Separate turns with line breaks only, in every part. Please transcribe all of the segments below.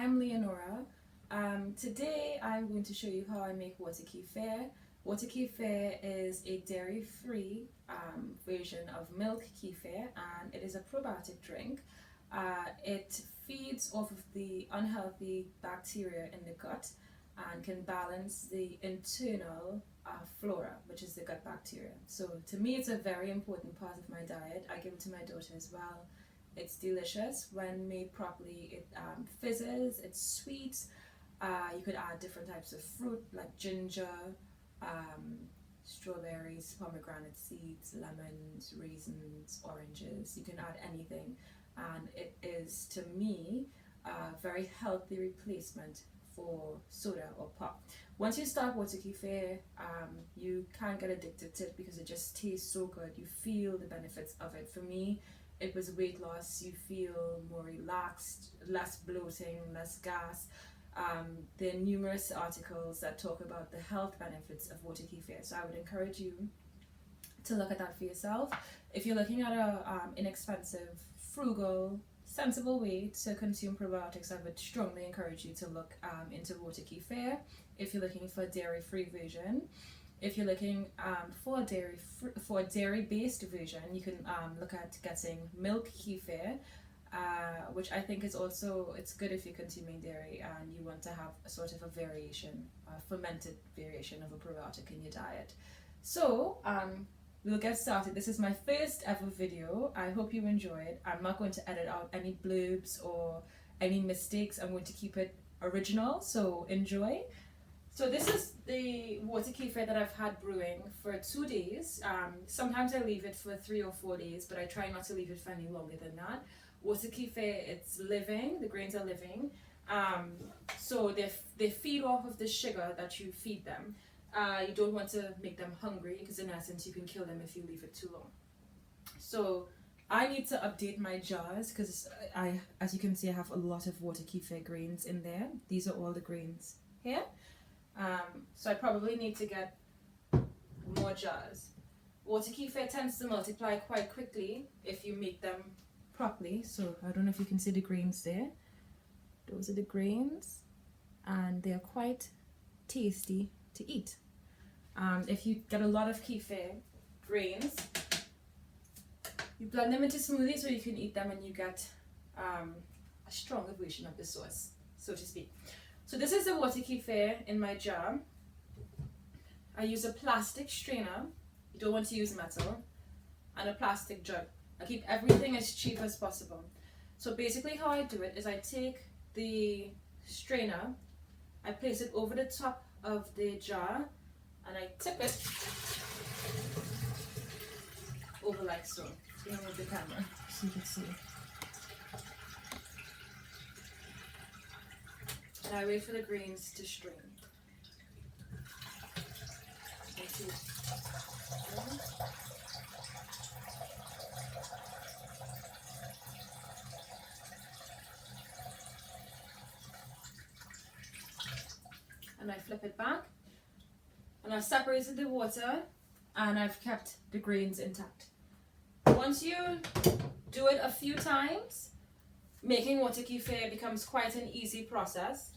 I am Leonora. Today I'm going to show you how I make water kefir. Water kefir is a dairy-free version of milk kefir, and it is a probiotic drink. It feeds off of the unhealthy bacteria in the gut and can balance the internal flora, which is the gut bacteria. So to me, it's a very important part of my diet. I give it to my daughter as well. It's delicious when made properly. It fizzes, it's sweet. You could add different types of fruit like ginger, strawberries, pomegranate seeds, lemons, raisins, oranges. You can add anything, and it is, to me, a very healthy replacement for soda or pop. Once you start water kefir, you can't get addicted to it because it just tastes so good. You feel the benefits of it. For me, it was weight loss. You feel more relaxed, less bloating, less gas. There are numerous articles that talk about the health benefits of water kefir, so I would encourage you to look at that for yourself. If you're looking at a inexpensive, frugal, sensible way to consume probiotics, I would strongly encourage you to look into water kefir. If you're looking for a dairy-free version, if you're looking for a dairy-based version, you can look at getting milk kefir, which I think is also, it's good if you're consuming dairy and you want to have a sort of a variation, a fermented variation of a probiotic in your diet. So we'll get started. This is my first ever video. I hope you enjoy it. I'm not going to edit out any blurbs or any mistakes. I'm going to keep it original, so enjoy. So this is the water kefir that I've had brewing for 2 days. Sometimes I leave it for 3 or 4 days, but I try not to leave it for any longer than that. Water kefir, it's living, the grains are living, so they feed off of the sugar that you feed them. You don't want to make them hungry because in essence you can kill them if you leave it too long. So I need to update my jars because as you can see, I have a lot of water kefir grains in there. These are all the grains here. So I probably need to get more jars. Water kefir tends to multiply quite quickly if you make them properly. So I don't know if you can see the grains there. Those are the grains, and they are quite tasty to eat. If you get a lot of kefir grains, you blend them into smoothies, so you can eat them and you get a stronger version of the sauce, so to speak. So this is the water kefir in my jar. I use a plastic strainer. You don't want to use metal, and a plastic jug. I keep everything as cheap as possible. So basically how I do it is I take the strainer, I place it over the top of the jar, and I tip it over like so. Let me move the camera so you can see. And I wait for the grains to strain. And I flip it back, and I've separated the water and I've kept the grains intact. Once you do it a few times, making water kefir becomes quite an easy process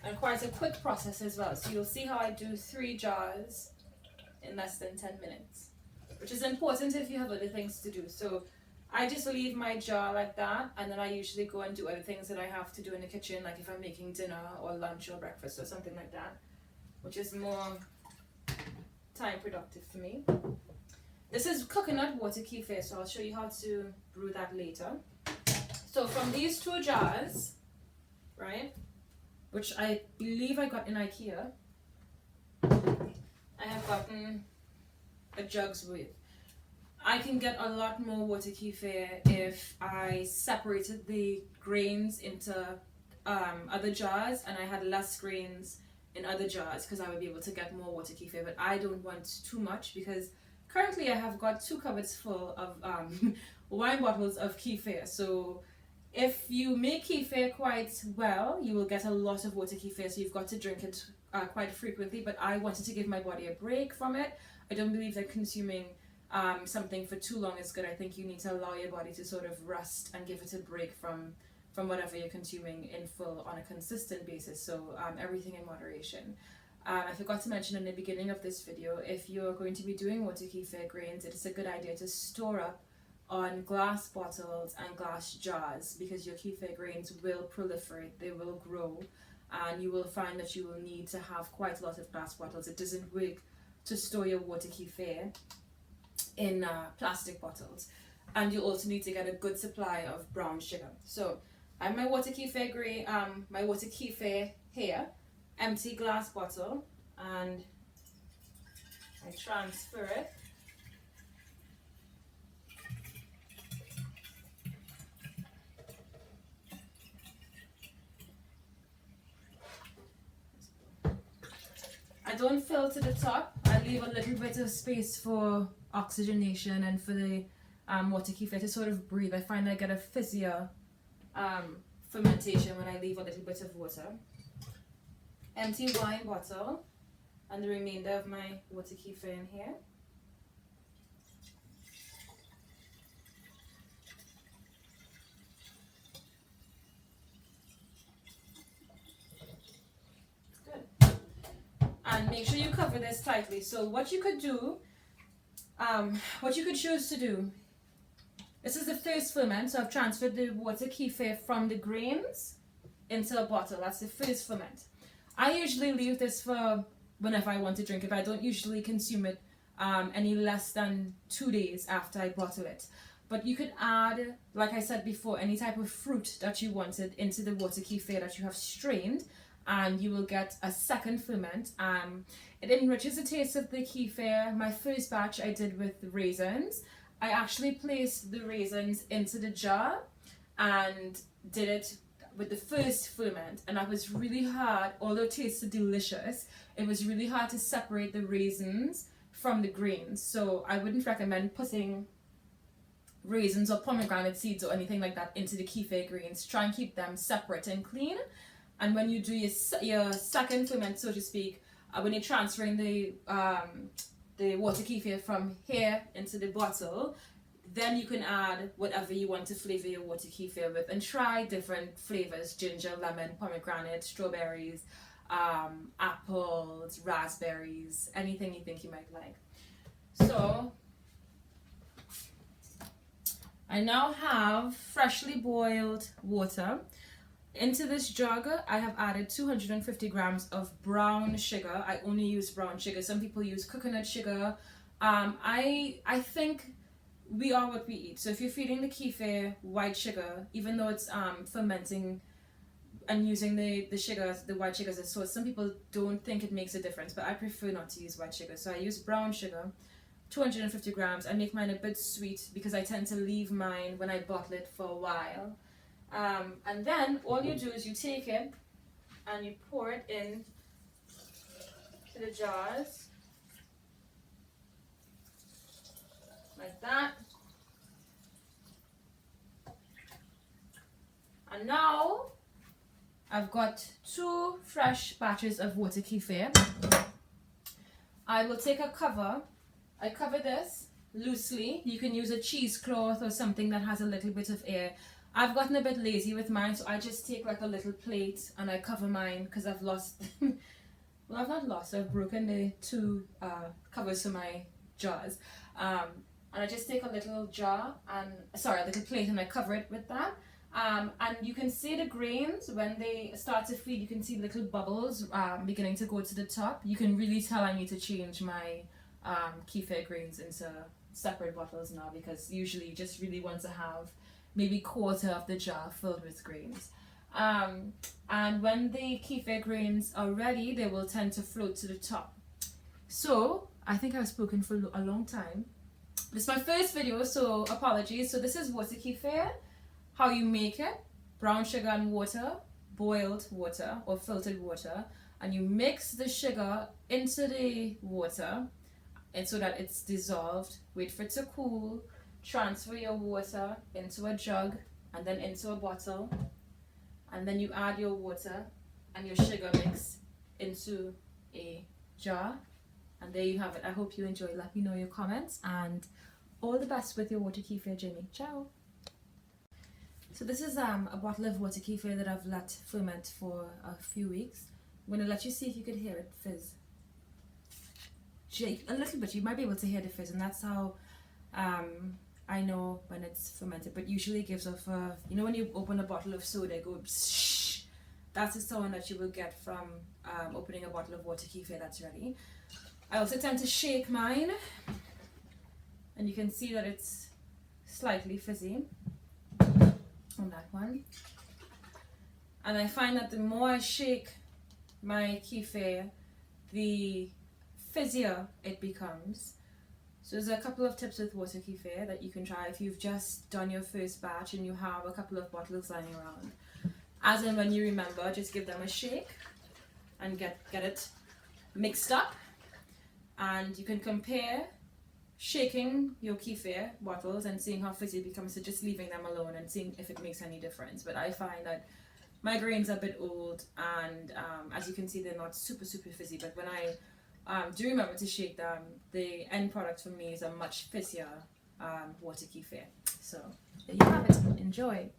and quite a quick process as well. So you'll see how I do 3 jars in less than 10 minutes, which is important if you have other things to do. So I just leave my jar like that, and then I usually go and do other things that I have to do in the kitchen, like if I'm making dinner or lunch or breakfast or something like that, which is more time productive for me. This is coconut water kefir, so I'll show you how to brew that later. So from these 2 jars, right, which I believe I got in IKEA, I have gotten a jug's worth. I can get a lot more water kefir if I separated the grains into other jars and I had less grains in other jars, because I would be able to get more water kefir, but I don't want too much because currently I have got 2 cupboards full of wine bottles of kefir. So if you make kefir quite well, you will get a lot of water kefir, so you've got to drink it quite frequently, but I wanted to give my body a break from it. I don't believe that consuming something for too long is good. I think you need to allow your body to sort of rest and give it a break from from whatever you're consuming in full on a consistent basis. So everything in moderation. I forgot to mention in the beginning of this video, if you're going to be doing water kefir grains, it is a good idea to store up on glass bottles and glass jars, because your kefir grains will proliferate, they will grow, and you will find that you will need to have quite a lot of glass bottles. It doesn't work to store your water kefir in plastic bottles. And you also need to get a good supply of brown sugar. So I have my water kefir here, empty glass bottle, and I transfer it. I don't fill to the top. I leave a little bit of space for oxygenation and for the water kefir to sort of breathe. I find I get a fizzier fermentation when I leave a little bit of water. Empty wine bottle, and the remainder of my water kefir in here. Good. And make sure you cover this tightly. So what you could do, what you could choose to do, this is the first ferment, so I've transferred the water kefir from the grains into a bottle. That's the first ferment. I usually leave this for whenever I want to drink it. I don't usually consume it any less than 2 days after I bottle it. But you could add, like I said before, any type of fruit that you wanted into the water kefir that you have strained, and you will get a second ferment. It enriches the taste of the kefir. My first batch I did with raisins. I actually placed the raisins into the jar and did it with the first ferment, and that was really hard. Although it tasted delicious, it was really hard to separate the raisins from the grains. So I wouldn't recommend putting raisins or pomegranate seeds or anything like that into the kefir grains. Try and keep them separate and clean. And when you do your second ferment, so to speak, when you're transferring the water kefir from here into the bottle, then you can add whatever you want to flavor your water kefir with, and try different flavors: ginger, lemon, pomegranate, strawberries, apples, raspberries, anything you think you might like. So I now have freshly boiled water. Into this jug, I have added 250 grams of brown sugar. I only use brown sugar. Some people use coconut sugar. I think we are what we eat. So if you're feeding the kefir white sugar, even though it's fermenting and using the white sugar as a source, some people don't think it makes a difference, but I prefer not to use white sugar. So I use brown sugar, 250 grams. I make mine a bit sweet because I tend to leave mine when I bottle it for a while. And then all you do is you take it and you pour it in to the jars like that. And now I've got 2 fresh batches of water kefir. I will take a cover. I cover this loosely. You can use a cheesecloth or something that has a little bit of air. I've gotten a bit lazy with mine, so I just take like a little plate and I cover mine because I've lost, well, I've not lost, I've broken the 2 covers for my jars. And I just take a little a little plate, and I cover it with that. And you can see the grains, when they start to feed, you can see little bubbles beginning to go to the top. You can really tell I need to change my kefir grains into separate bottles now, because usually you just really want to have maybe 1/4 of the jar filled with grains. And when the kefir grains are ready, they will tend to float to the top. So I think I've spoken for a long time. This is my first video, so apologies. So this is water kefir, how you make it: brown sugar and water, boiled water or filtered water, and you mix the sugar into the water, and so that it's dissolved. Wait for it to cool. Transfer your water into a jug and then into a bottle, and then you add your water and your sugar mix into a jar, and there you have it. I hope you enjoy. Let me know your comments, and all the best with your water kefir journey. Ciao. So this is a bottle of water kefir that I've let ferment for a few weeks. I'm going to let you see if you could hear it fizz. A little bit, you might be able to hear the fizz, and that's how I know when it's fermented. But usually it gives off a, you know when you open a bottle of soda, it goes shh. That's the sound that you will get from opening a bottle of water kefir that's ready. I also tend to shake mine, and you can see that it's slightly fizzy on that one. And I find that the more I shake my kefir, the fizzier it becomes. So there's a couple of tips with water kefir that you can try if you've just done your first batch and you have a couple of bottles lying around. As and when you remember, just give them a shake and get it mixed up. And you can compare shaking your kefir bottles and seeing how fizzy it becomes to just leaving them alone and seeing if it makes any difference. But I find that my grains are a bit old, and as you can see, they're not super fizzy. But when I do remember to shake them, the end product for me is a much fizzier water kefir. So there you have it. Enjoy.